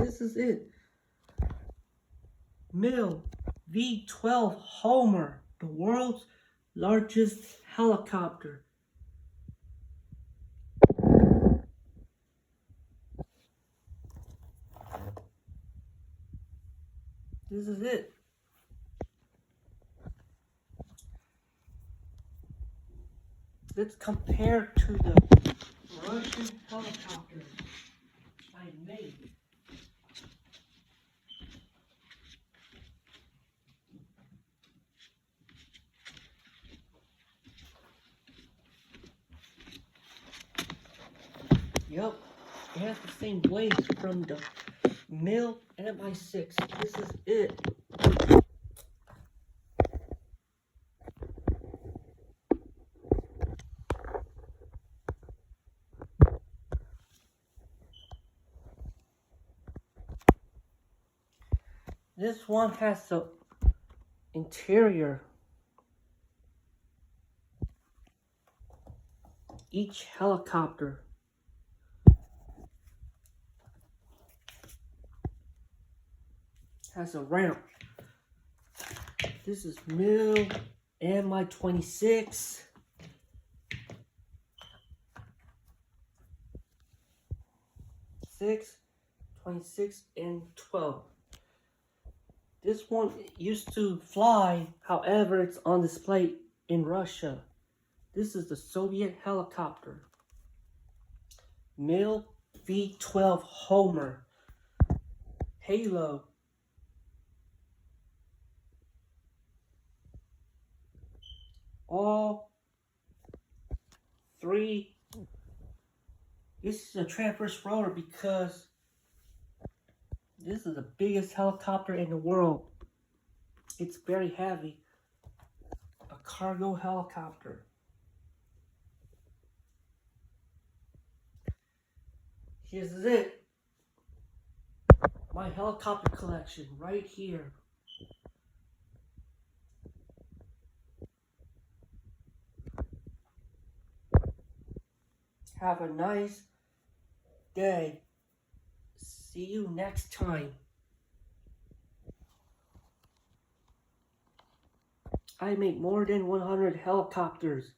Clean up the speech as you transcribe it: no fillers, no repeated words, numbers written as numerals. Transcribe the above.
This is it. V-12 Homer, the world's largest helicopter. This is it. Let's compare to the Russian helicopters I made. Yep, it has the same blades from the Mi-6. This is it. This one has the interior. Each helicopter has a ramp. This is Mi-26. Mi-6, 26, and 12. This one used to fly, however, it's on display in Russia. This is the Soviet helicopter. V-12 Homer. Halo. All three. This is a transverse rotor because this is the biggest helicopter in the world. It's very heavy. A cargo helicopter. Here's it. My helicopter collection right here. Have a nice day. See you next time. I make more than 100 helicopters.